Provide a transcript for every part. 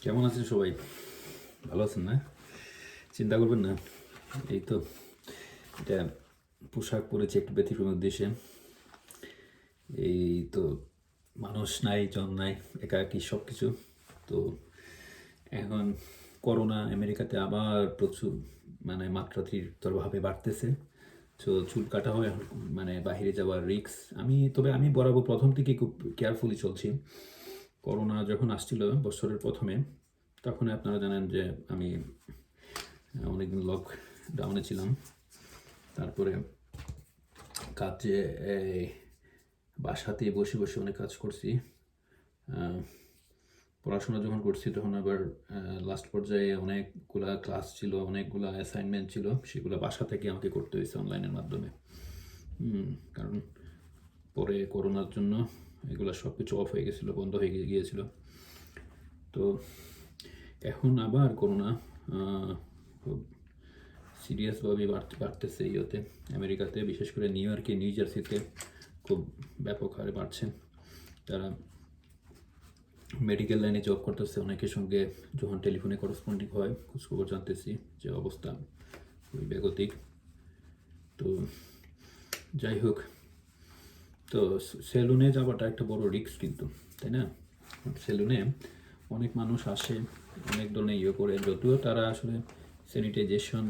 কেমন আছেন সবাই? ভালো আছেন না? চিন্তা করবেন না। এই তো এটা পোশাক পরেছি একটু ব্যতিক্রম উদ্দেশ্যে। এই তো মানুষ নাই, জন নাই, একাকী সব কিছু। তো এখন করোনা আমেরিকাতে আবার প্রচুর মাত্রাতিরিক্তভাবে বাড়তেছে। তো চুল কাটা হয় এখন, বাহিরে যাওয়ার রিস্ক। আমি বরাবর প্রথম থেকে খুব কেয়ারফুলি চলছি। করোনা যখন আসছিল বছরের প্রথমে, তখন আপনারা জানেন যে আমি অনেকদিন লকডাউনে ছিলাম। তারপরে কাজে এই বাসাতে বসে বসে অনেক কাজ করছি। পড়াশোনা যখন করছি তখন আবার লাস্ট পর্যায়ে অনেকগুলা ক্লাস ছিল, অনেকগুলা অ্যাসাইনমেন্ট ছিল, সেগুলো বাসা থেকে আমাকে করতে হয়েছে অনলাইনের মাধ্যমে। কারণ পরে করোনার জন্য এগুলো সব কিছু অফ হয়ে গেছিলো, বন্ধ হয়ে গিয়েছিল। তো এখন আবার করোনা খুব সিরিয়াসভাবে বাড়তেছে আমেরিকাতে, বিশেষ করে নিউ ইয়র্কে, নিউ জার্সিতে খুব ব্যাপক হারে বাড়ছে। তারা মেডিকেল লাইনে জব করতেছে, অনেকের সঙ্গে যখন টেলিফোনে করসপন্ডিং হয় খোঁজখবর জানতেছি যে অবস্থা খুবই বেগতিক। তো যাই হোক, তো সেলুনে যাওয়াটা একটা বড় রিস্ক কিন্তু, তাই না? সেলুনে অনেক মানুষ আসে, অনেক ধরনের করে, যদিও তারা আসলে স্যানিটাইজেশন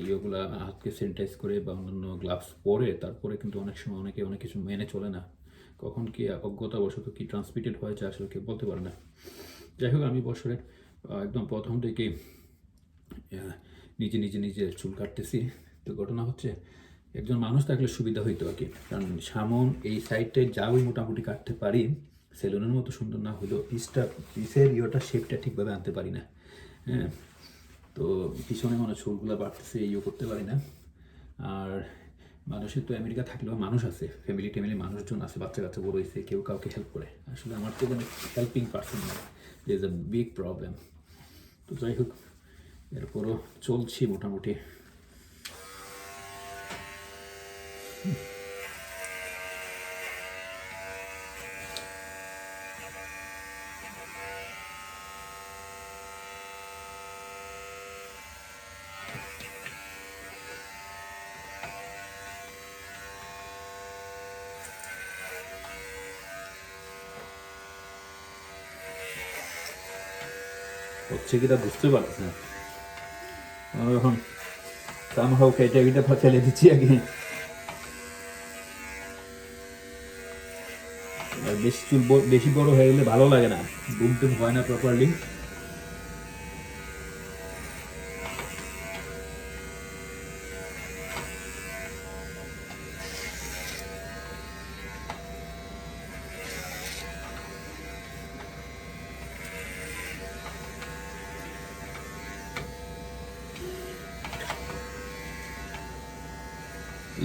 ইয়েগুলা হাতকে স্যানিটাইজ করে বা অন্যান্য গ্লাভস পরে, তারপরে কিন্তু অনেক সময় অনেক কিছু মেনে চলে না। কখন কি অজ্ঞতাবশত কি ট্রান্সমিটেড হয়েছে আসলে কেউ বলতে পারে না। যাই হোক, আমি বছরের একদম প্রথম থেকেই নিজে চুল কাটতেছি। তো ঘটনা হচ্ছে, একজন মানুষ থাকলে সুবিধা হইতো আর কি, কারণ সামন এই সাইডটায় যাও মোটামুটি কাটতে পারি, সেলুনের মতো সুন্দর না হলেও পিসের শেপটা ঠিকভাবে আনতে পারি না। হ্যাঁ, তো পিছনে চুলগুলো বাড়তেছে, করতে পারি না। আর মানুষের তো আমেরিকা থাকলেও মানুষ আছে, ফ্যামিলি মানুষজন আছে, বাচ্চা কাচ্চা বড় হয়েছে, কেউ কাউকে হেল্প করে। আসলে আমার তো কোনো হেল্পিং পার্সন না, ইজ এ বিগ প্রবলেম। তো যাই হোক, এরপরও চলছি মোটামুটি। হচ্ছে কিটা বুঝতে পারছি না, আমি এখন সামহাও কেটে ফেলে দিচ্ছি আগে। আর বেশি বড় হয়ে গেলে ভালো লাগে না, ঘুম টুম হয় না প্রপারলি।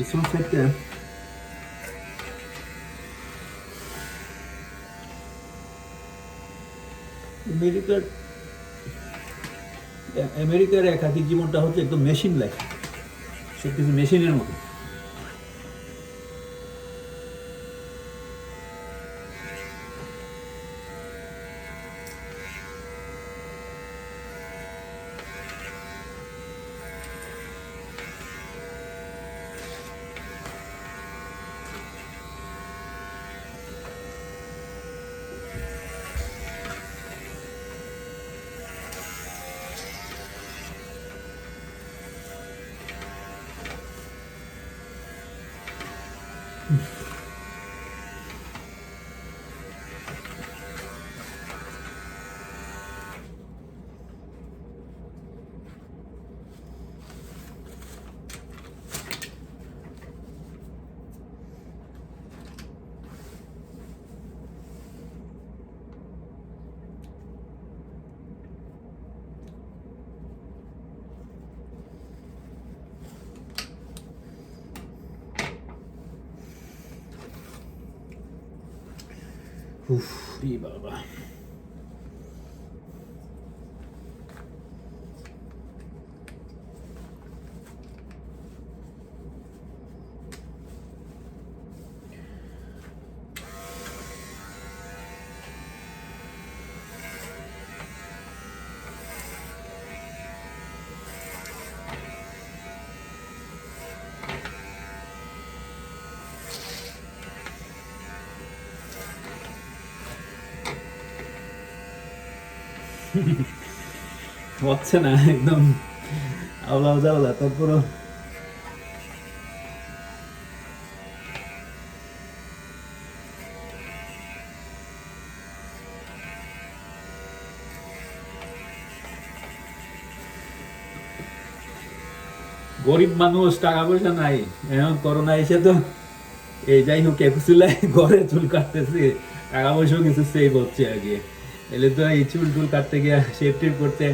Ils sont faits আমেরিকার আমেরিকার একাকী জীবনটা হচ্ছে একদম মেশিন লাইফ, সব কিছু মেশিনের মতো। উফ, বাবা। হচ্ছে না, একদম আওলা জাওলা। তারপরও গরিব মানুষ, টাকা পয়সা নাই, এখন করোনা এসে তো এই যাই হোক একুশিলাই ঘরে চুল কাটতেছি, টাকা পয়সাও কিছু সেভ হচ্ছে আর কি। এলে তো এই চুল টুল কাটতে গিয়ে শেভ টেপ করতে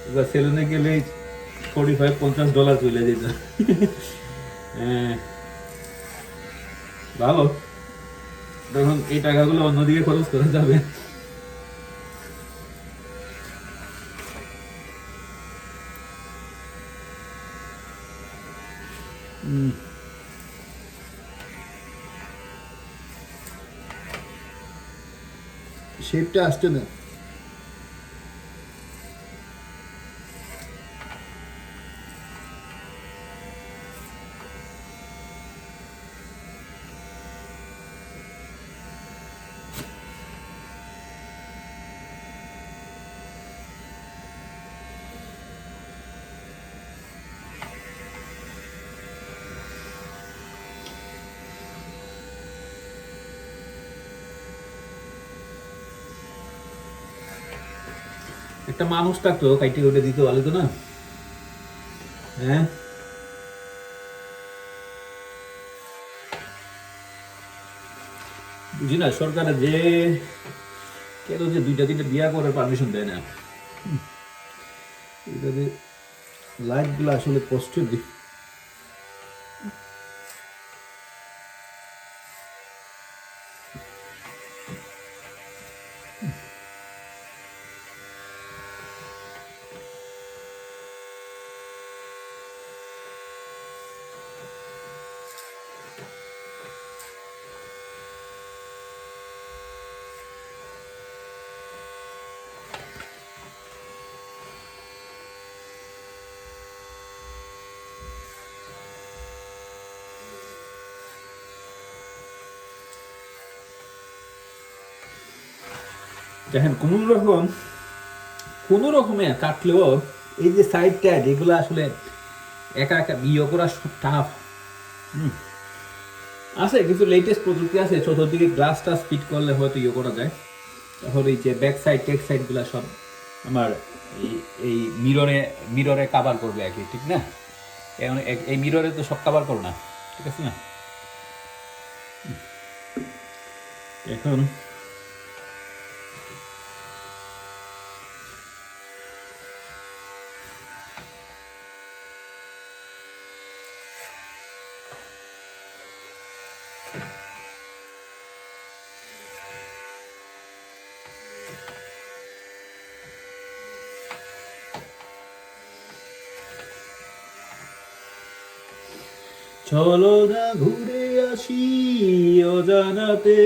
এবার সেলুনে গেলে $45-50 চলে যেত। হ্যাঁ, ভালো, তখন এই টাকাগুলো অন্যদিকে খরচ করা যাবে। শেপটা আসছে না। একটা মানুষ থাকতো কাইটে ওটা দিতে ভালো তো না? হ্যাঁ, বুঝি না সরকার যে কেন যে 2টা 3টা বিয়া করার পারমিশন দেয় না, এটা যে লাইফ গুলো আসলে কষ্ট দিই। দেখেন কোনো রকমে কাটলেও এই যে সাইড ট্যাগ এগুলো আসলে একা একা ইয়ে করা টাফ। আছে কিছু লেটেস্ট প্রযুক্তি আছে, চতুর্দিকে গ্লাস টাস ফিট করলে হয়তো ইয়ে করা যায়। তাহলে এই যে ব্যাক সাইড টেক সাইড গুলা সব আমার এই মিররে কাভার করবে আর কি, ঠিক না? এখন এই মিররে তো সব কাভার করো না, ঠিক আছে না? এখন চলো না ঘুরে আসি অজানাতে,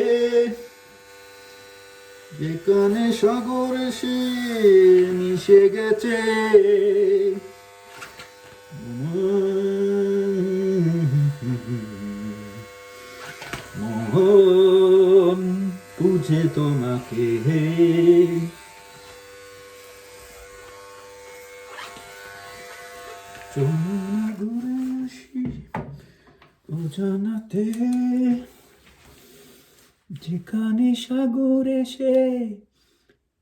যেখানে সাগর এসে মিশে গেছে। মোহন বুঝে তোমাকে, চলো না ঘুরে আসি অজানাতে, যেখানে সাগর এসে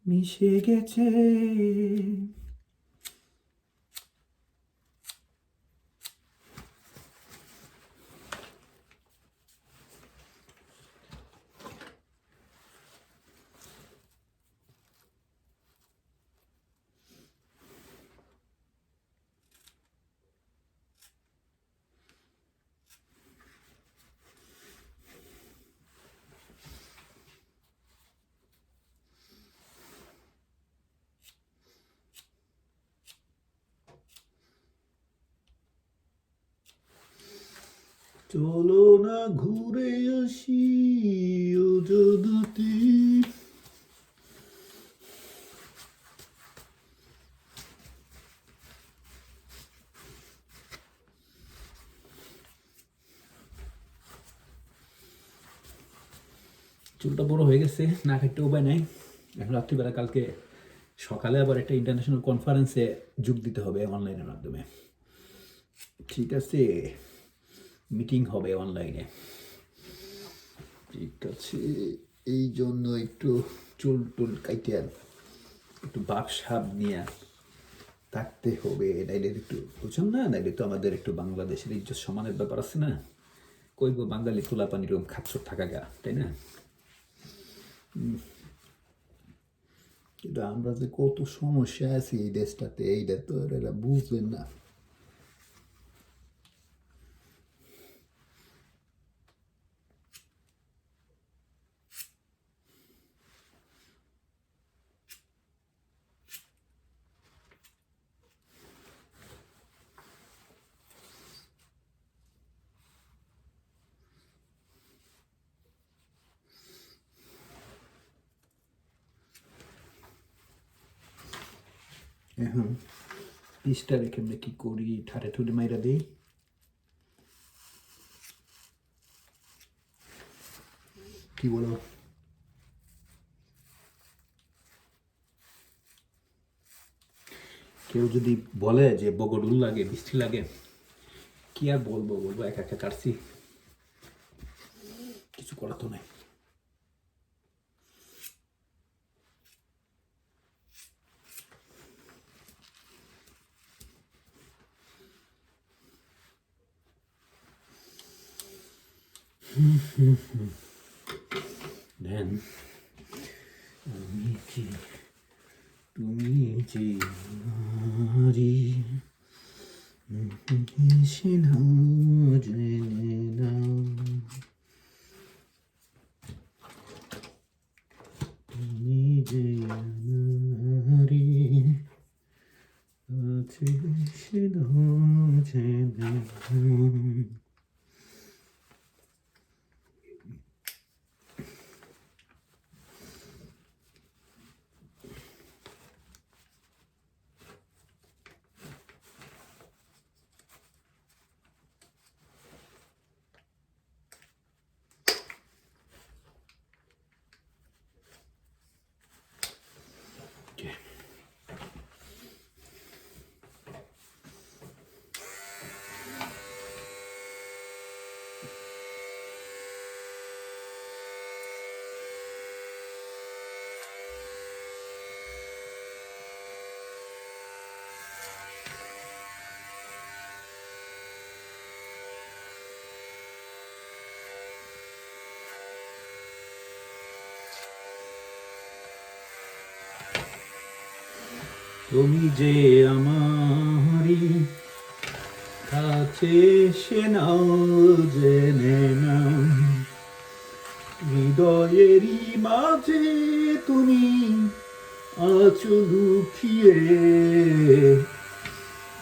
মিশে গেছে। চলো না ঘুরে আসি অজানাতে। চুলটা বড় হয়ে গেছে, না কাটতে উপায় নাই। এখন রাত্রিবেলা কালকে সকালে আবার একটা ইন্টারন্যাশনাল কনফারেন্সে যোগ দিতে হবে অনলাইনের মাধ্যমে, ঠিক আছে? মিটিং হবে অনলাইনে, ঠিক আছে? এই জন্য একটু চুল টুল কাইটে একটু বাপ সাপ নিয়ে থাকতে হবে, নাইলে একটু বুঝুন না, নাইলে তো আমাদের একটু বাংলাদেশের ইজ্জত সমানের ব্যাপার আছে না, কইব বাঙালি তোলা পানির খাচ্ছর থাকা গা, তাই না? কিন্তু আমরা যে কত সমস্যা আছে এই দেশটাতে, এইটা তো এরা বুঝবেন না। এখন পিসটা রেখে আমরা কি করি, ঠারে ঠুরে মাইরা দিই। কি বলো? কেউ যদি বলে যে বগডুল লাগে, বৃষ্টি লাগে, কি আর বলবো, বলবো একা একা কাটছি, কিছু করা তো নাই। দেন আমি কি তুমি যে নারী, সে না জেনে নাও, তুমি যে নারী, আছে সে না জেনে নাও। তুমি যে আমারি কাছে সে নাও জেনে নাও, হৃদয়েরই মাঝে তুমি আছো লুকিয়ে,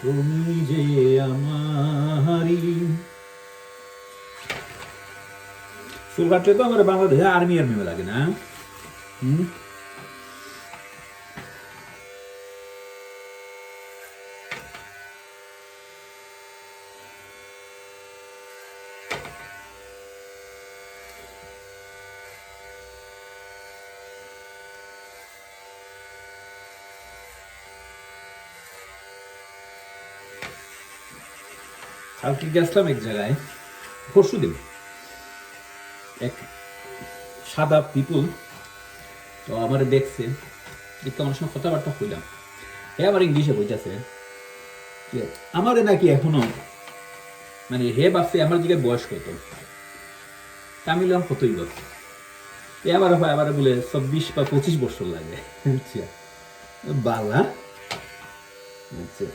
তুমি যে আমারি। চুল কাটলে তো আমার বাংলাদেশে আর্মি আর্মি লাগে না। কালকে গেছিলাম এক জায়গায়, পরশু দিন, এক সাদা পিপুল তো আমার দেখছে, দেখতে আমার সঙ্গে কথাবার্তা হইলাম, হে আমার ইংলিশে বলতেছে যে আমারে নাকি এখনো, মানে হে ভাবছে আমার দিকে বয়স কত, তামিল কতই বল, এ আবার হয় আবার বলে 24 বা 25 বছর লাগে। আচ্ছা বালা, আচ্ছা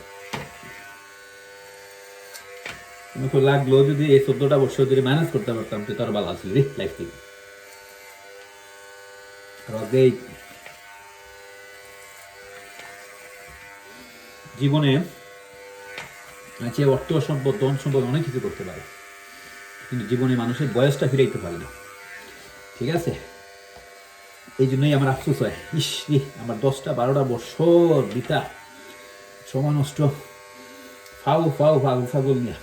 লাগলো যদি এই 14টা বছর যদি ম্যানেজ করতে পারতাম তো তার ভালো আছিল রে লাইফ থেকে। জীবনে আছে অর্থ সম্পদ, ধন সম্পদ অনেক কিছু করতে পারে, কিন্তু জীবনে মানুষের বয়সটা ফিরাইতে পারে না, ঠিক আছে? এই জন্যই আমার আফসোস হয়, ইস রে আমার 10টা 12টা বছর বিতা সময় নষ্ট, ফাউ ফাউ ফাউ ফাগল নিয়ে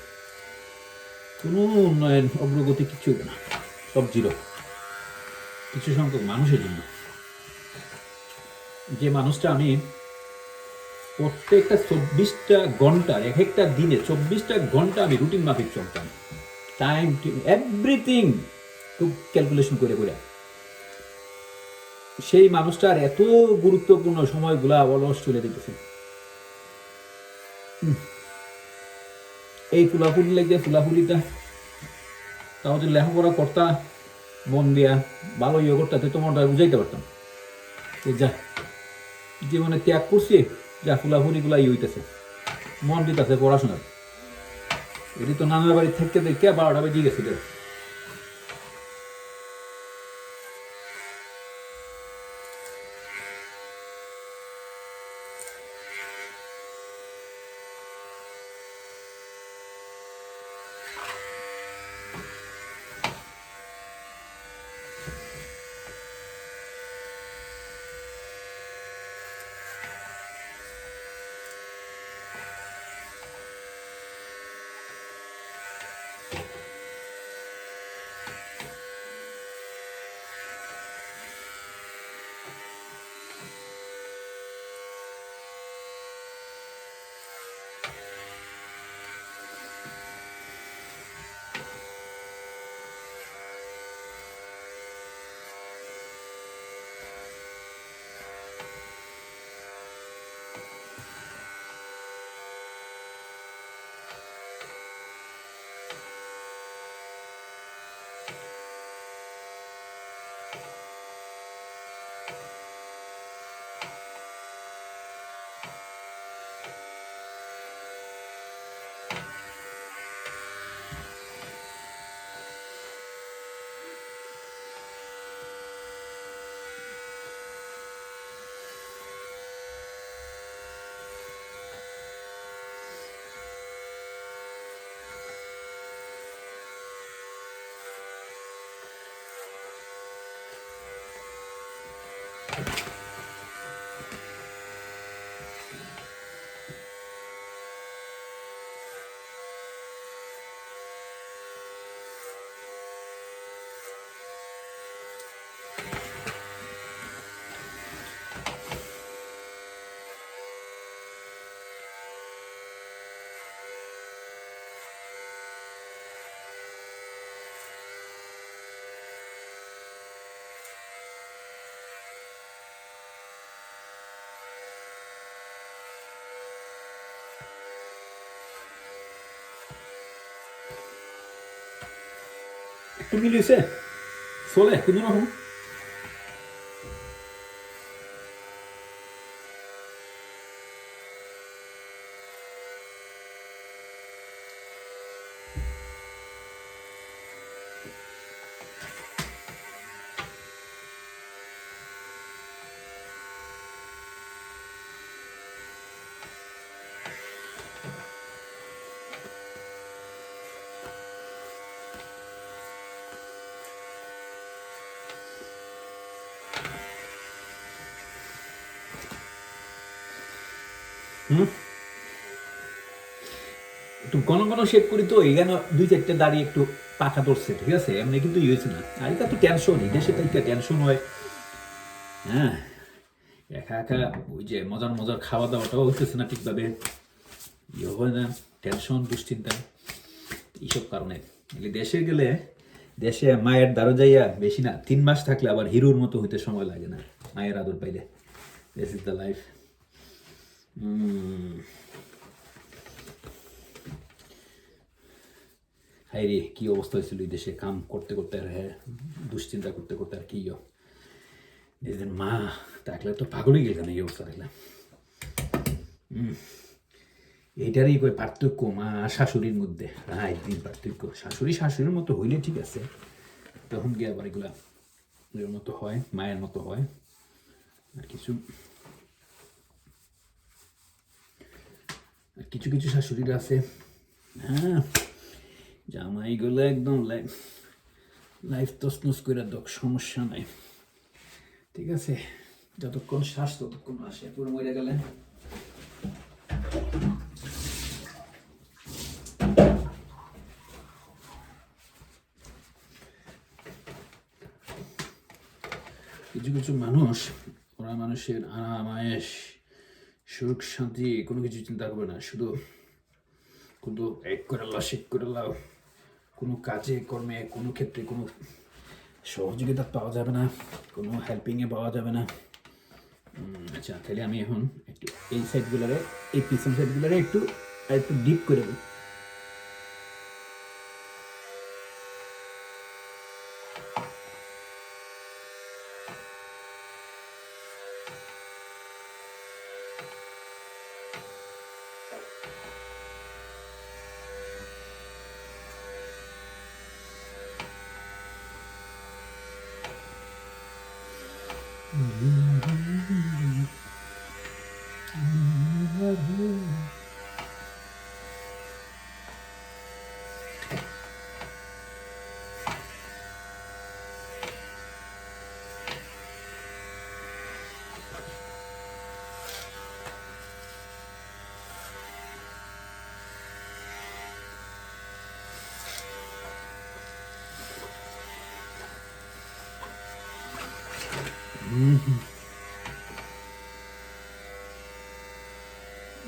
কোনো উন্নয়ন অগ্রগতি কিছু না, সব জিরো কিছু সংখ্যক মানুষের জন্য। যে মানুষটা আমি প্রত্যেকটা 24টা ঘন্টার এক একটা দিনে 24টা ঘন্টা আমি রুটিন মাফিক চলতাম, টাইম এভরিথিং খুব ক্যালকুলেশন করে করে, সেই মানুষটার এত গুরুত্বপূর্ণ সময়গুলা অলস চলে যেতেছে। এই ফুলাফুলি লাগে ফুলাফুলিটা তাও যদি লেখাপড়া করতা মন দিয়া ভালো ইয়ে করতে তোমারটা বুঝাইতে পারতাম। যা জীবনে ত্যাগ করছি, যা ফুলাফুলিগুলা ইয়ে হইতেছে, মন দিতেছে পড়াশোনার। এটি তো নানার বাড়ি থেকে দেখে 12টা বেজে গেছিল। একটু মিলিয়েছে চলে কোনো রকম। একটু ঘন ঘন শেপ করি তো এখানে 2-4টা দাঁড়িয়ে একটু পাখা ধরছে, ঠিক আছে, এমনি কিন্তু ইয়ে হয়েছে না। আর এটা তো টেনশনই, দেশে তো একটা টেনশন হয়। হ্যাঁ, একা একা ওই যে মজার মজার খাওয়া দাওয়াটাও হইতেছে না ঠিকভাবে, ইয়ে হয় না, টেনশন দুশ্চিন্তা এইসব কারণে। দেশে গেলে দেশে মায়ের দ্বারা যাইয়া বেশি না 3 মাস থাকলে আবার হিরোর মতো হইতে সময় লাগে না, মায়ের আদর পাইলে। This is the life. হাই রে, কি অবস্থা হয়েছিল এই দেশে কাম করতে করতে, আর হ্যাঁ দুশ্চিন্তা করতে করতে, আর কি নিজেদের মা থাকলে তো পাগলই গেল না এই অবস্থা থাকলে। এইটারই কই পার্থক্য মা শাশুড়ির মধ্যে, একদিন পার্থক্য। শাশুড়ি শাশুড়ির মতো হইলে ঠিক আছে, তখন গিয়ে আবার এগুলা এর মতো হয়, মায়ের মতো হয়। আর কিছু কিছু কিছু শাশুড়িরা আছে, হ্যাঁ, জামাইগুলো একদম লাইফ তসনস করে দক, সমস্যা নাই, ঠিক আছে, যতক্ষণ শ্বাস ততক্ষণ আসে, পুরো মরে গেলে কিছু কিছু মানুষ ওরা ওরা মানুষের আরাম আয়েশ সুখ শান্তি কোনো কিছু চিন্তা করবে না, শুধু কিন্তু এক করে আল্লাহ শেখ করে আল্লাহ, কোনো কাজে কর্মে কোনো ক্ষেত্রে কোনো সহযোগিতা পাওয়া যাবে না, কোনো হেল্পিংয়ে পাওয়া যাবে না। আচ্ছা তাহলে আমি এখন একটু এই সাইডগুলোরে, এই পিছন সাইডগুলোরে একটু একটু ডিপ করে দেবো।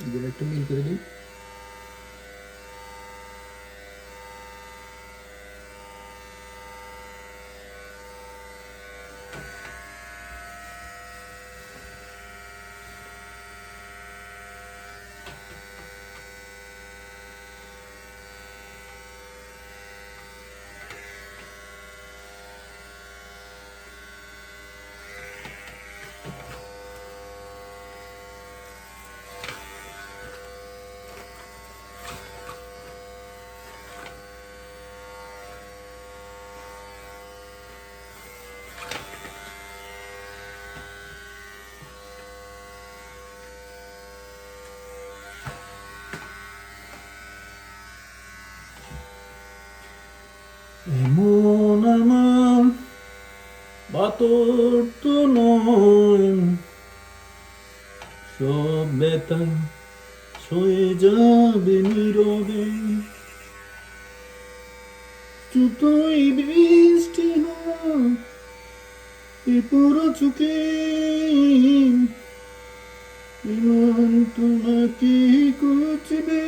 এগুলো একটু মিল করে দিই। এমন আমার বাতর তো নয়, সব ব্যথা সয়ে যাবে নীরবে, যতই বৃষ্টি হোক এ পুরো চুকে, বিমান তোমাকে খুঁজবে।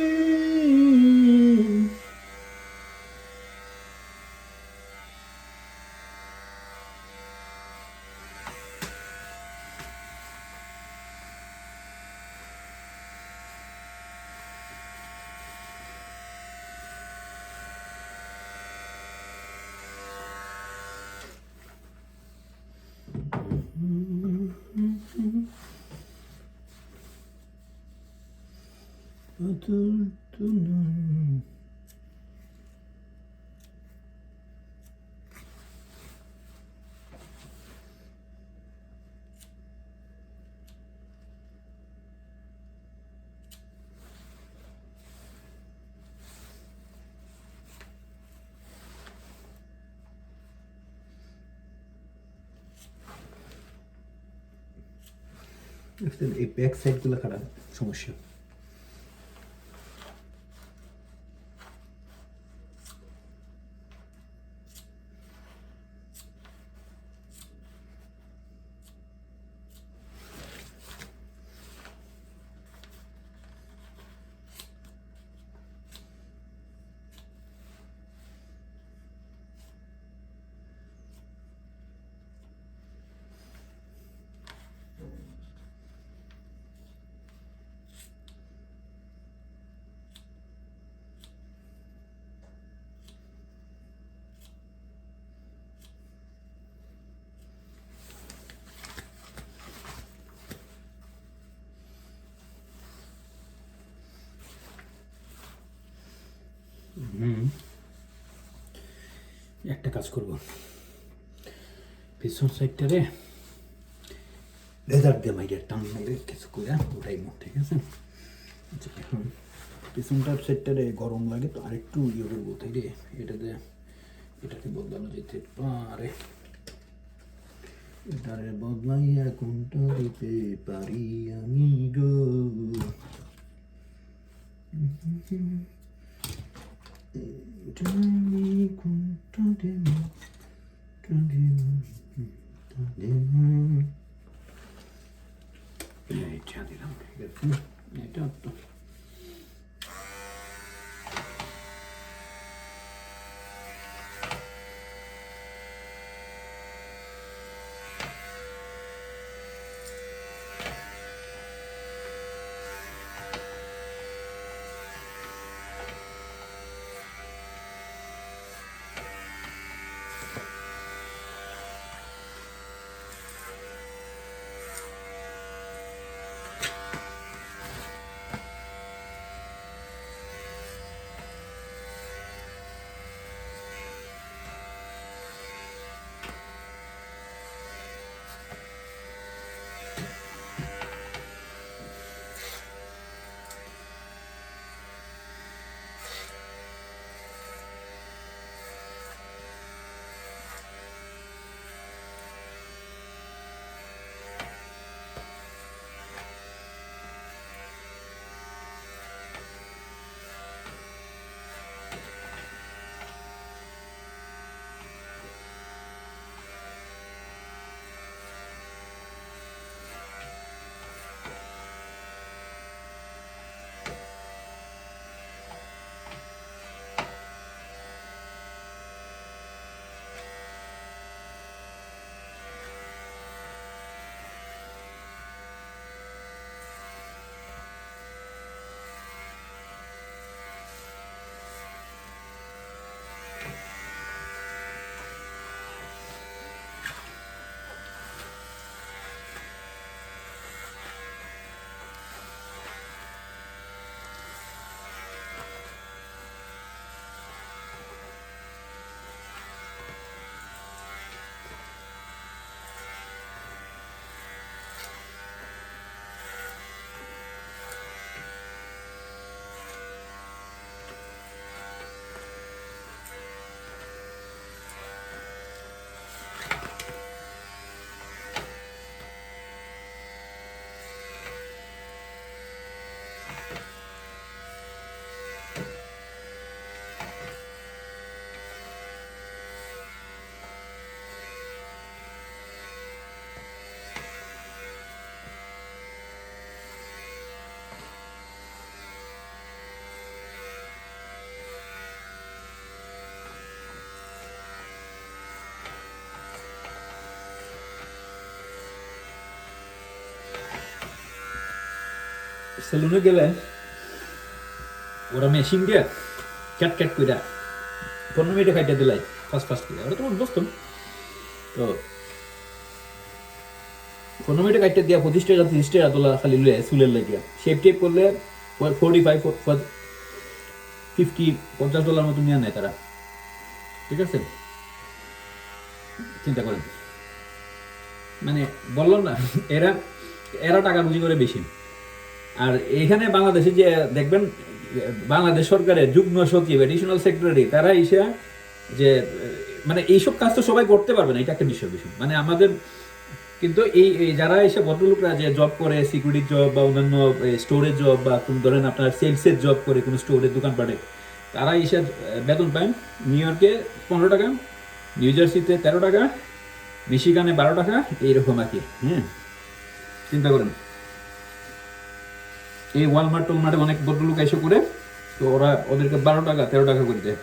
বাতর তো নয়। এই ব্যাক সাইডগুলো খারাপ, সমস্যা। একটা কাজ করব, পিছন সাইডটারে লেজার দিয়ে মাইরে টান মেরে কিছু করে উঠাইব, ঠিক আছে? আচ্ছা এখন পিছনটার সাইডটারে গরম লাগে তো আরেকটু ইয়ে করবো, তাই রে এটাকে বদলানো যেতে পারে। এটারে বদলাইয়া কোনটা দিতে পারি আমি গো? জানি কোনটা দেব, এইটা দিলাম, ঠিক আছে। এটা তো সেলুনে গেলে ওরা মেশিন দিয়ে ক্যাট ক্যাট করে 15 মিনিটে খাইতে দিলাই ফার্স্ট করে, ওটা তো বুঝতাম। তো 15 মিনিটে কাটতে দিয়া 25 টাকা 30 টাকা তোলা খালি লুয়ে চুলের লাগিয়া শেপ টেপ করলে 45 50 $50 মতো নিয়ে নেয় তারা, ঠিক আছে। চিন্তা করেন, মানে বললাম না, এরা এরা টাকা রুজি করে বেশি। আর এখানে বাংলাদেশে যে দেখবেন বাংলাদেশ সরকারের যুগ্ম সচিব এডিশনাল সেক্রেটারি তারা এসে যে মানে এইসব কাজ তো সবাই করতে পারবে না, এটা একটা বিষয় মানে আমাদের কিন্তু এই যারা এসে ভদ্রলোকরা যে জব করে সিকিউরিটি জব বা অন্যান্য স্টোরেজ জব বা কোন ধরেন আপনার সেলসের জব করে কোনো স্টোরের দোকানপাটে, তারা এসে বেতন পায় নিউ ইয়র্কে 15 টাকা, নিউ জার্সিতে 13 টাকা, মিশিগানে 12 টাকা, এইরকম আর কি। হ্যাঁ, চিন্তা করেন এই ওয়ালমার্ট টোলমার্টে অনেক ভদ্রলোক এসে করে, তো ওরা ওদেরকে 12 টাকা 13 টাকা করে দেয়।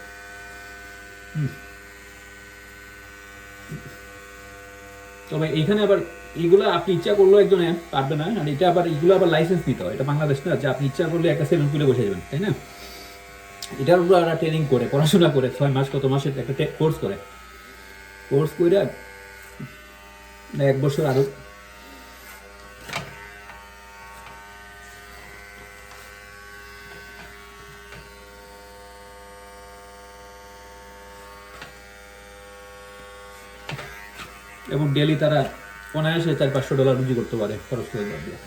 তবে এইখানে আবার এইগুলো আপনি ইচ্ছা করলেও একজনে পারবে না, আর এটা আবার এইগুলো আবার লাইসেন্স নিতে হয়, এটা বাংলাদেশ না যে আপনি ইচ্ছা করলে একটা সেলুন খুলে বসে যাবেন, তাই না। এটার উপর ওরা ট্রেনিং করে, পড়াশোনা করে 6 মাস কত মাসের একটা কোর্স করে, কোর্স করে 1 বছর আরো এবং ডেলি তারা অনায়াসে $400-500 রুজি করতে পারে খরচ করে দিয়ে।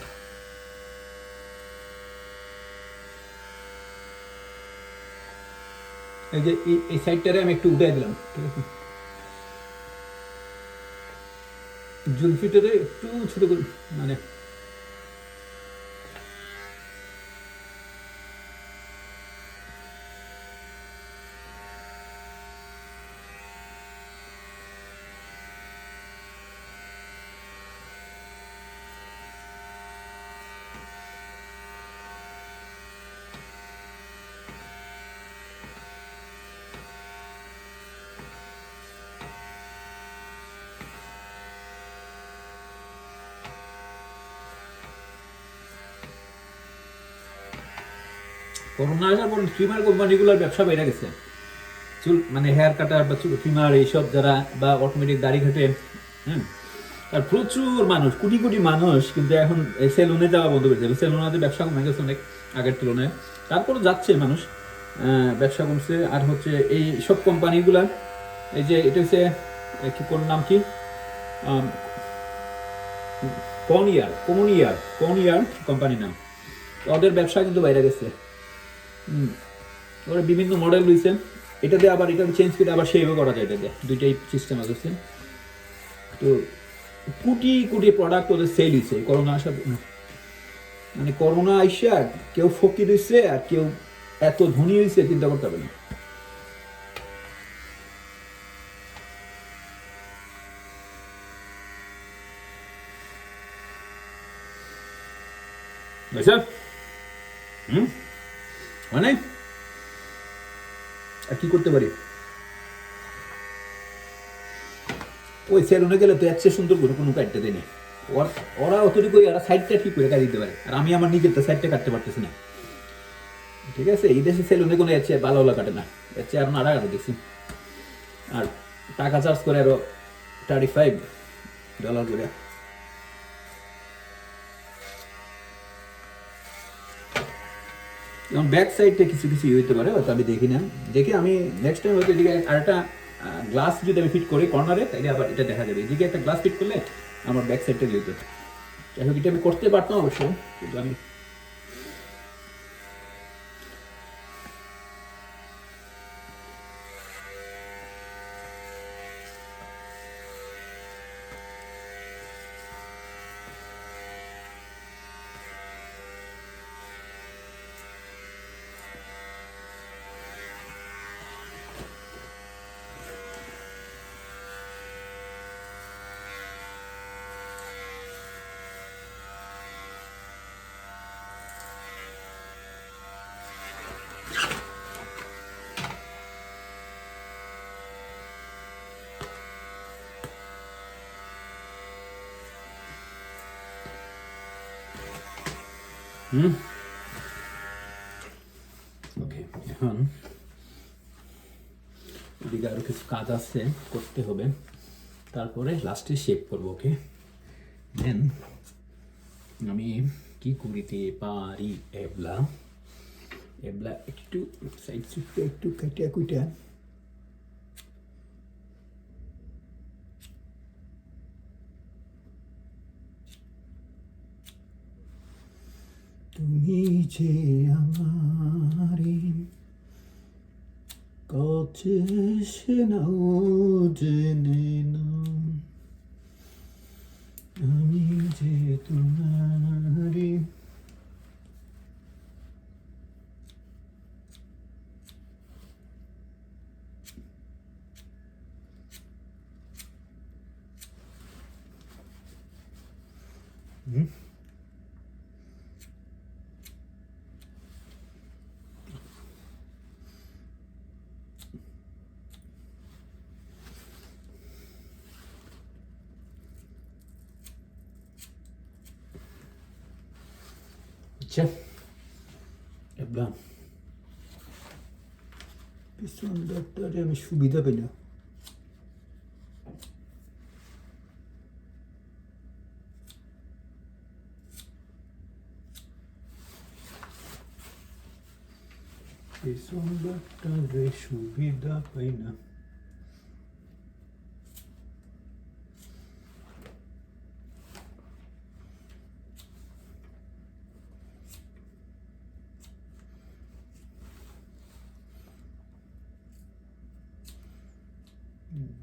এই যে এই সাইডটারে আমি একটু উঠাই দিলাম, ঠিক আছে, জুলফিটারে একটু ছোট করে মানে করোনা আসার পর ট্রিমার কোম্পানিগুলোর ব্যবসা বেড়ে গেছে। চুল মানে হেয়ার কাটার বা চুল ট্রিমার এইসব যারা বা অটোমেটিক দাড়ি ঘাটে, হ্যাঁ, আর প্রচুর মানুষ, কোটি কোটি মানুষ কিন্তু এখন সেলুনে যাওয়া বন্ধ করে দেবে। সেলুনে ব্যবসা কমে গেছে অনেক আগের তুলনায়, তারপরে যাচ্ছে মানুষ, ব্যবসা কমছে। আর হচ্ছে এই সব কোম্পানিগুলা, এই যে এটা হচ্ছে কি, কোন নাম কি, কনিয়ার কোম্পানি নাম, ওদের ব্যবসা কিন্তু বাইরে গেছে। ওরা বিভিন্ন মডেল রয়েছে, এটাতে আবার এটা চেঞ্জ করে আবার সেভও করা যায়, এটাতে দুইটাই সিস্টেম আছে। তো কোটি কোটি প্রোডাক্ট ওদের সেল হয়েছে করোনা আসার, মানে করোনা আইসা কেউ ফকির হয়েছে আর কেউ এত ধনী হয়েছে চিন্তা করতে পারে না। বুঝছেন? মানে আর কি করতে পারি? ওই সেলুনে গেলে তো এত সুন্দর করে কোনো কাটতে দেয়নি। ওরা অতটুকু ওরা সাইডটা ঠিক করে কাটিয়ে দিতে পারে, আর আমি আমার নিজেরটা সাইডটা কাটতে পারতেছি না। ঠিক আছে, এই দেশে সেলুনে কোনো এর চেয়ে ভালো কাটে না, এর চেয়ে আরো নাড়া কাটে দেখছি। আর টাকা চার্জ করে আরো $35 করে। যেমন ব্যাক সাইডটা কিছু কিছু হইতে পারে, হয়তো আমি দেখি না, দেখে আমি নেক্সট টাইম হয়তো এদিকে আরেকটা গ্লাস যদি আমি ফিট করি কর্নারে, তাইলে আবার এটা দেখা যাবে। এদিকে একটা গ্লাস ফিট করলে আমার ব্যাক সাইডটা যেত। যাই হোক, এটা আমি করতে পারতাম অবশ্য, কিন্তু আমি ওকে, এখন এদিকে আরো কিছু কাজ আছে, করতে হবে, তারপরে লাস্টে শেপ করবো। ওকে, দেন আমি কি করিতে পারি? এবলা এবলা একটু সাইড সুটটা একটু কাটিয়া কুইটা, তুমি যে আমারে কাছে এসে নাও জেনে নাও, আমি যে তোমারে আচ্ছা। এবলা পিছন ডাক্তারে আমি সুবিধা পাই না। পিছন ডাক্তারে সুবিধা পাই না।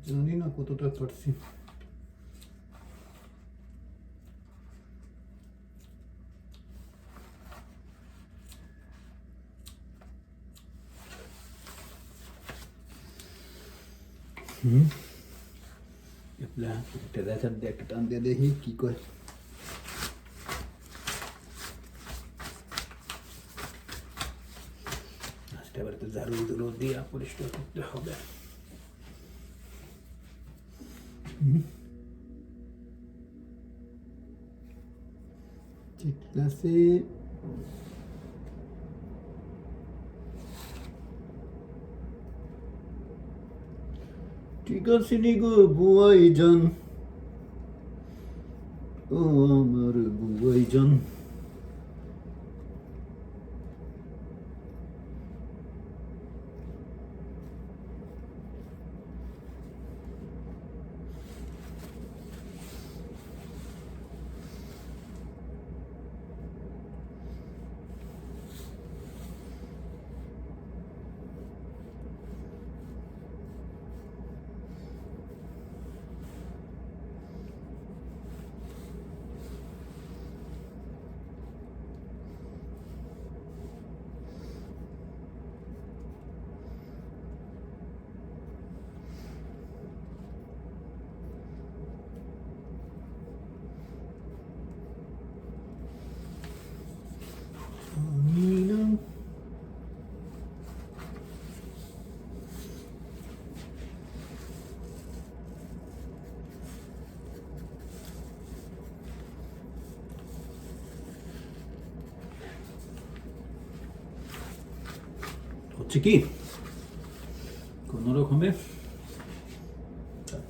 জানি না কতটা পারছি। এবলা একটা রেজার দিয়ে একটা টান দিয়ে দেখি কি কয়। আজকে আবার তো ঝাড়ু ধুলো দিয়ে পরিষ্কার করতে হবে। ঠিক আছে, ঠিক আছে নি গো বুয়াই জান, ও আমার বুয়াই জান। হচ্ছে কি কোনো রকমে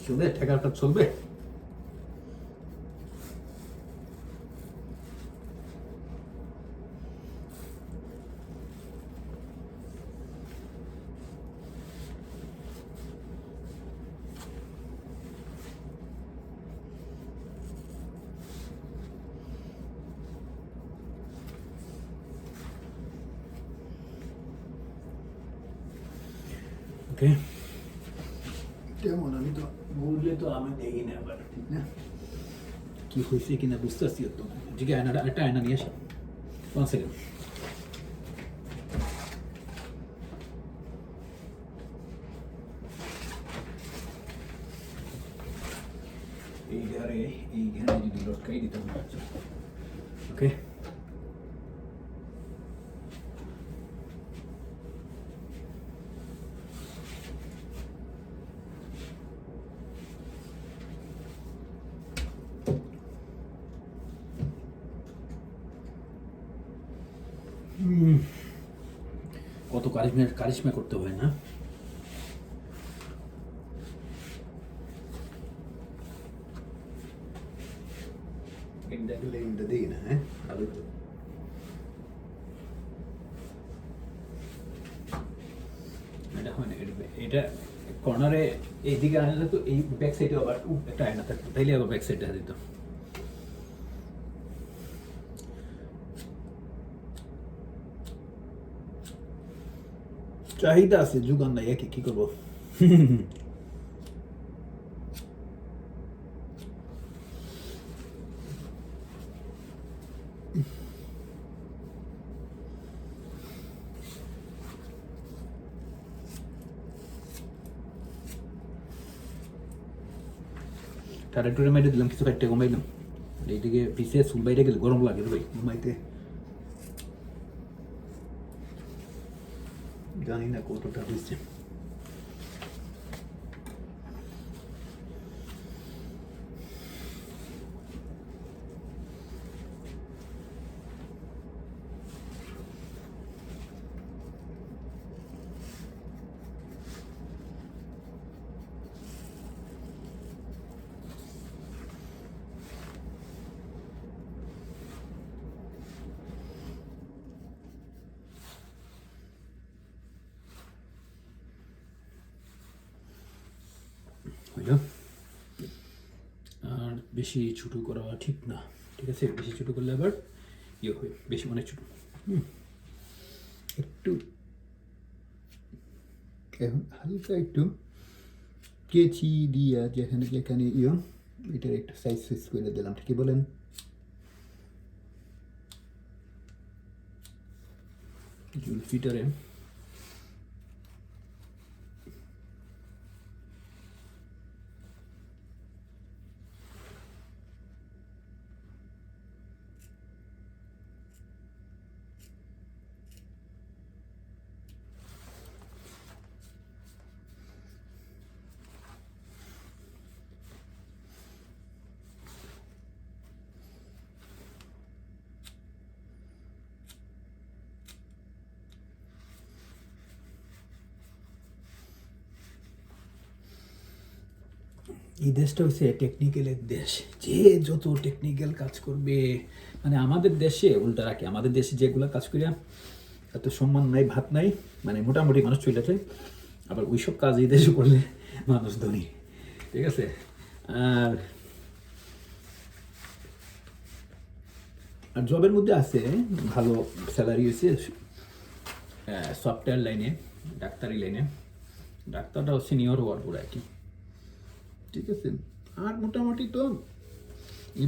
চলে, ঠেকাটা চলবে। ওকে, তেমন আমি তো বললে তো আমি দেখি না আবার, ঠিক না? কি হয়েছে কিনা বুঝতে পারছি তো। জিগে আয়নাটা, একটা আয়না নিয়ে আসি, 1 সেকেন্ড। এই ঘরে যদি লটকাই দিতাম। ওকে, কত কারিশমা করতে হয় না? এটা দিই না, হ্যাঁ ভালো তো। এটা হয় না, এটা কর্নারে এইদিকে আনলে তো এই ব্যাক সাইডে আবার একটা আয়না থাকতো, তাইলে আবার ব্যাক সাইডে দিত। চাহিদা আছে, যোগান নাই, একে কি করবো? টাটা টুরে মাইরে দিলাম, কিছু কাটতে কমাইলাম। এইদিকে পিছিয়ে চুল বাইরে গেলে গরম লাগে রে ভাই ঘুমাইতে। জানি না কতটা হয়েছে। হইল, আর বেশি ছোটো করা ঠিক না, ঠিক আছে? বেশি ছোটো করলে আবার ইয়ে হয়, বেশি অনেক ছোটো। একটু এখন হালকা একটু কেচি দিয়া যেখানে যেখানে ইয়ে, এটার একটু সাইজ সুইজ করে দিলাম, ঠিকই বলেন? জুলফিটারে এই দেশটা হচ্ছে টেকনিক্যালের দেশ, যে যত টেকনিক্যাল কাজ করবে, মানে আমাদের দেশে উল্টা রাখে, আমাদের দেশে যেগুলো কাজ করিয়া এত সম্মান নাই, ভাত নাই, মানে মোটামুটি মানুষ চলে যায়, আবার ওইসব কাজ এই দেশে করলে মানুষ ধনী, ঠিক আছে। আর আর জবের মধ্যে আছে ভালো স্যালারি হয়েছে সফটওয়্যার লাইনে, ডাক্তারি লাইনে, ডাক্তারটাও সিনিয়র হওয়ার পর আর কি, ঠিক আছে। আর মোটামুটি তো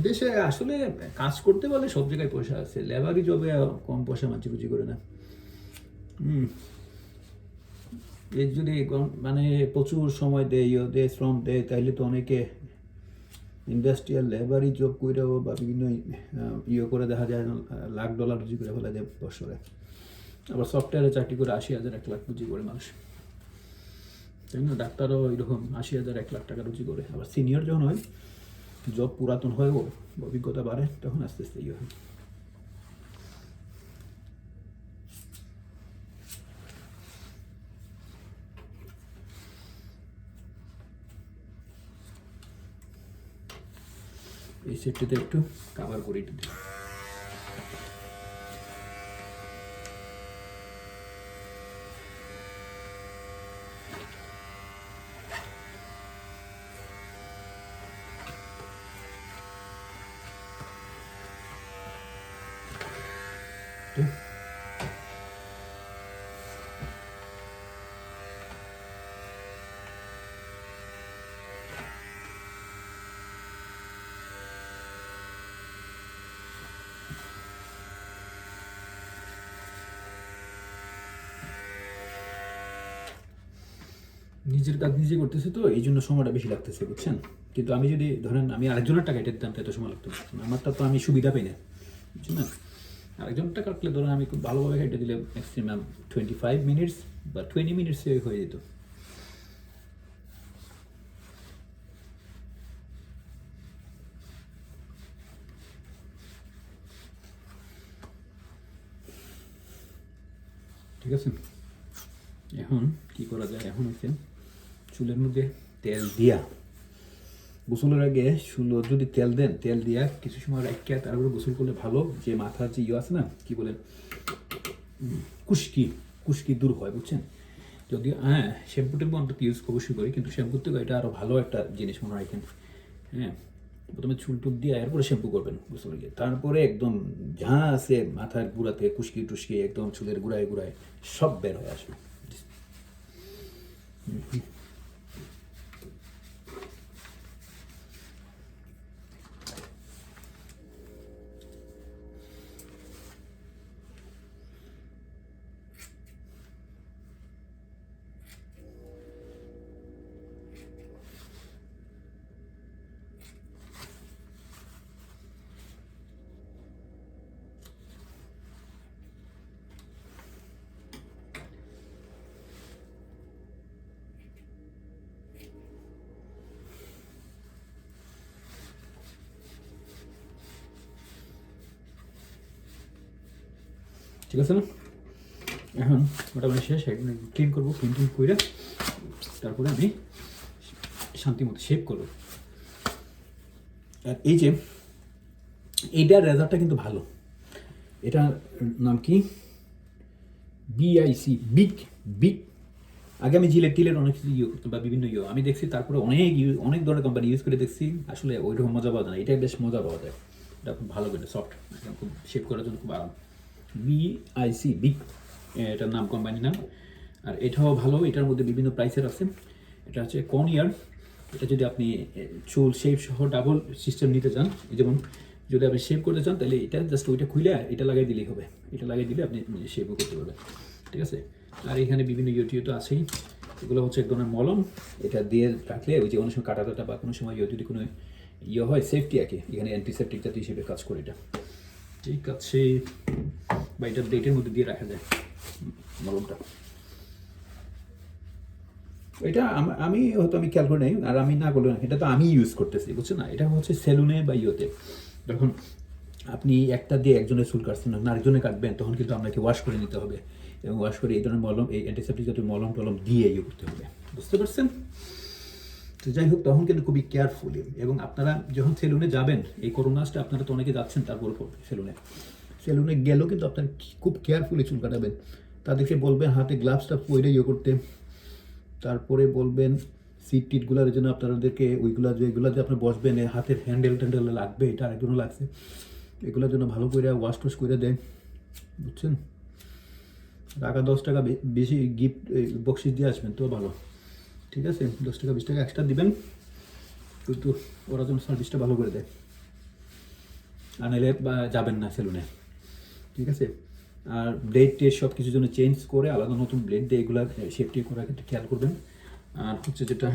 দেশে আসলে কাজ করতে বলে সব জায়গায় পয়সা আছে, লেবারি জবে কম পয়সা মাঝিগুজি করে না। এর যদি মানে প্রচুর সময় দেয়, দেয় শ্রম দেয়, তাহলে তো অনেকে ইন্ডাস্ট্রিয়াল লেবারি জব করেও বা বিভিন্ন করে দেখা যায় $1,00,000 রুজি করে ফেলা যায় বছরে। আবার সফটওয়্যারে চাকরি করে 80,000 1,00,000 রুজি করে মানুষ, তাই না। ডাক্তারও এরকম 80,000 1,00,000 টাকা রুজি করে। আবার সিনিয়র যখন হয়, জব পুরাতন হয়, ও অভিজ্ঞতা বাড়ে, তখন আস্তে আস্তে হয়। এই সেটটিতে একটু কাভার করে দিতে। নিজের কাজ নিজে করতেছে তো এই জন্য সময়টা বেশি লাগতেছে, বুঝছেন। কিন্তু আমি যদি ধরেন আমি আরেকজনের টাকা এটা দিতাম, এত সময় লাগতো না। আমারটা তো আমি সুবিধা পাই না, বুঝছেন না। আরেকজনের টাকা কাটলে ধরেন আমি খুব ভালোভাবে হেঁটে দিলে ম্যাক্সিমাম 25 মিনিটস বা 20 মিনিটসে হয়ে যেত। ঠিক আছে, এখন কি করা যায়, এখন হচ্ছে চুলের মধ্যে তেল দিয়া গোসলের আগে যদি তেল দেন, তেল দিয়া কিছু সময় রাখিয়া তারপরে গোসল করলে ভালো। যে মাথার যে আছে না, কি বলেন, কুশকি দূর হয়, বুঝছেন। যদি হ্যাঁ শ্যাম্পু টেম্পু আমরা ইউজ অবশ্যই করি, কিন্তু শ্যাম্পুর থেকে এটা আরও ভালো একটা জিনিস মনে রাখেন। হ্যাঁ, প্রথমে চুল টুল দিয়ে এরপরে শ্যাম্পু করবেন গোসল গিয়ে, তারপরে একদম যা আছে মাথার গুঁড়াতে কুশকি টুসকি একদম চুলের গুঁড়ায় গুঁড়ায় সব বের হয়ে আসবে। ঠিক আছে না, এখন মোটামুটি শেষ। ক্লিন করবো, ক্লিন করে তারপরে আমি শান্তি মতো শেভ করবো। আর এই যে এইটার রেজাল্টটা কিন্তু ভালো, এটার নাম কি, BIC, বিগ বিগ। আগে আমি টিলের অনেক কিছু করতাম বা বিভিন্ন আমি দেখছি, তারপরে অনেক ধরনের কোম্পানি ইউজ করে দেখছি, আসলে ওইরকম মজা পাওয়া যায় না। এটাই বেশ মজা পাওয়া যায়, এটা খুব ভালো করে সফট, খুব শেভ করার জন্য খুব আরাম। BIC, বিগ, এটার নাম, কোম্পানির নাম। আর এটাও ভালো, এটার মধ্যে বিভিন্ন প্রাইসের আছে। এটা হচ্ছে কর্নিয়ার। এটা যদি আপনি চুল শেভ সহ ডাবল সিস্টেম নিতে চান, যেমন যদি আপনি শেভ করতে চান, তাহলে এটা জাস্ট ওইটা খুলে এটা লাগিয়ে দিলেই হবে। এটা লাগিয়ে দিলে আপনি শেভও করতে পারবেন, ঠিক আছে। আর এখানে বিভিন্ন ইউটিউব তো আছেই, এগুলো হচ্ছে এক ধরনের মলম। এটা দিয়ে রাখলে ওই যে অনেক সময় কাটা বা কোনো সময় যদি কোনো হয়, সেফটি আর কি, এখানে অ্যান্টিসেপটিক জাতীয় হিসেবে কাজ করে এটা, ঠিক আছে। বা এটা ডেটের মধ্যে দিয়ে রাখা যায় মলমটা। এটা আমি হয়তো আমি খেয়াল করে নেই, আর আমি না করলে না, এটা তো আমি ইউজ করতেছি, বুঝছেন না। এটা হচ্ছে সেলুনে বা যখন আপনি একটা দিয়ে একজনের চুল কাটছেন না, আরেকজনে কাটবেন, তখন কিন্তু আপনাকে ওয়াশ করে নিতে হবে, এবং ওয়াশ করে এই ধরনের মলম, এই অ্যান্টিসেপটিক জাতীয় মলম টলম দিয়ে করতে হবে, বুঝতে পারছেন। তো যাই হোক, তখন কিন্তু খুবই কেয়ারফুলি, এবং আপনারা যখন সেলুনে যাবেন, এই করোনাসটা আপনারা তো অনেকে যাচ্ছেন তারপরে সেলুনে গেলেও কিন্তু আপনারা খুব কেয়ারফুলি চুল কাটাবেন। তাদেরকে বলবেন হাতে গ্লাভসটা পরে করতে, তারপরে বলবেন সিট টিটগুলোর জন্য আপনাদেরকে যেগুলো যে আপনার বসবেন, হাতের হ্যান্ডেল লাগবে, এটা আরেকজনও লাগছে, এগুলোর জন্য ভালো করে ওয়াশ টোশ করে দেয়, বুঝছেন। টাকা 10 টাকা বেশি গিফট বক্সিস দিয়ে আসবেন তো ভালো, ঠিক আছে। 10 টাকা 20 টাকা এক্সট্রা দিবেন, কিন্তু ওরা যেন সার্ভিসটা ভালো করে দেয়, আর নাহলে যাবেন না সেলুনে, ঠিক আছে। আর ব্লেড টেস্ট সব কিছুর জন্য চেঞ্জ করে আলাদা নতুন ব্লেড দিয়ে এগুলো সেফটি করার ক্ষেত্রে খেয়াল করবেন। আর হচ্ছে যেটা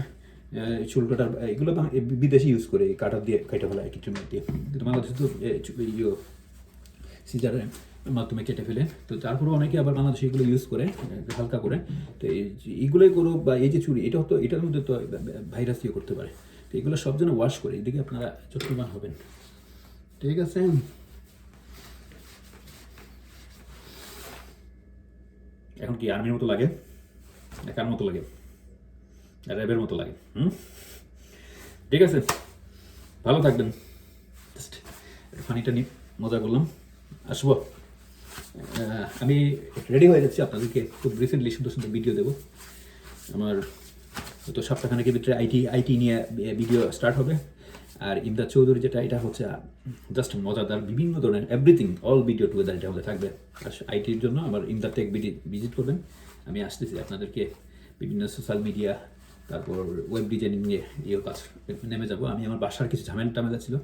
চুল কাটার এগুলো বিদেশে ইউজ করে কাটার দিয়ে কেটে ফেলা একই ট্রিটমেন্ট দিয়ে, কিন্তু বাংলাদেশে তো সিজারের মাধ্যমে কেটে ফেলে। তো তারপরেও অনেকে আবার বাংলাদেশে এগুলো ইউজ করে হালকা করে। তো এইগুলোই করো, বা এই যে চুরি, এটা তো এটার মধ্যে তো ভাইরাস ইয়ে করতে পারে। তো এগুলো সব যেন ওয়াশ করে, এদিকে আপনারা যত্নবান হবেন, ঠিক আছে। এখন কি আর্মির মতো লাগে, কার মতো লাগে, র্যাবের মতো লাগে? ঠিক আছে, ভালো থাকবেন। জাস্ট ফানিটা নিয়ে মজা করলাম। আসবো, আমি রেডি হয়ে যাচ্ছি, আপনাদেরকে খুব রিসেন্টলি সুন্দর সুন্দর ভিডিও দেবো। আমার তো সপ্তাহখানেকের ভিতরে আইটি নিয়ে ভিডিও স্টার্ট হবে। আর ইমদাদ চৌধুরী যেটা, এটা হচ্ছে জাস্ট মজাদার, বিভিন্ন ধরনের এভরিথিং অল ভিডিও টুগেদার এটা আমাদের থাকবে। আর আইটির জন্য আমার ইমদাদ টেক ভিজিট করবেন। আমি আসতেছি আপনাদেরকে বিভিন্ন সোশ্যাল মিডিয়া, তারপর ওয়েব ডিজাইনিং নিয়ে কাজ নেমে যাবো। আমি আমার বাসার কিছু ঝামেলা ছিল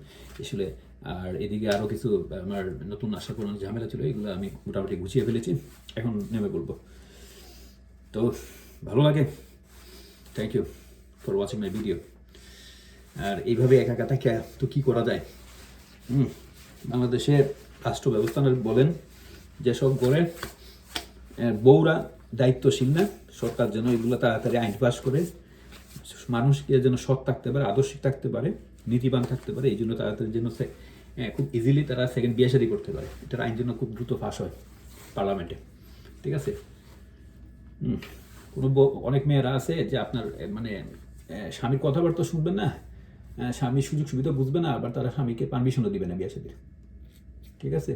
আসলে, আর এদিকে আরও কিছু আমার নতুন আসার পর ঝামেলা ছিল, এগুলো আমি মোটামুটি গুছিয়ে ফেলেছি, এখন নেমে বলবো। তো ভালো লাগে, thank you for watching my video. আর এইভাবে একা থেকে তো কী করা যায়? বাংলাদেশের রাষ্ট্র ব্যবস্থা বলেন যেসব করে, বউরা দায়িত্বশীল না, সরকার যেন এগুলো তাড়াতাড়ি আইন পাস করে মানুষকে যেন সৎ থাকতে পারে, আদর্শিক থাকতে পারে, নীতিবান থাকতে পারে, এই জন্য তাড়াতাড়ি যেন খুব ইজিলি তারা সেকেন্ড বিয়ে শাদী করতে পারে। এটার আইন যেন খুব দ্রুত পাস হয় পার্লামেন্টে, ঠিক আছে। কোনো অনেক মেয়েরা আছে যে আপনার মানে স্বামীর কথাবার্তা শুনবেন না, স্বামীর সুযোগ সুবিধা বুঝবে না, আবার তারা স্বামীকে পারমিশনও দিবে না বিয়ে শাদীর, ঠিক আছে।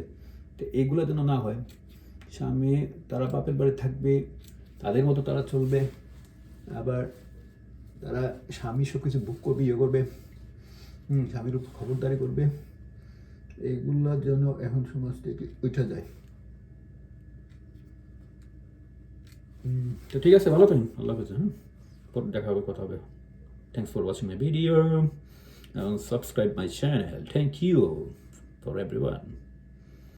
তো এইগুলো যেন না হয়, স্বামী তারা বাপের বাড়ি থাকবে, তাদের মতো তারা চলবে, আবার তারা স্বামী সব কিছু বুক করবে, ইয়ে করবে, স্বামীর উপর খবরদারি করবে, এইগুলোর জন্য এখন সমাজ থেকে উঠে যায়। তো ঠিক আছে, ভালো থাকুন, আল্লাহ হাফেজ। পর দেখা হবে, কথা হবে। Thanks for watching my video and subscribe my channel. Thank you for everyone.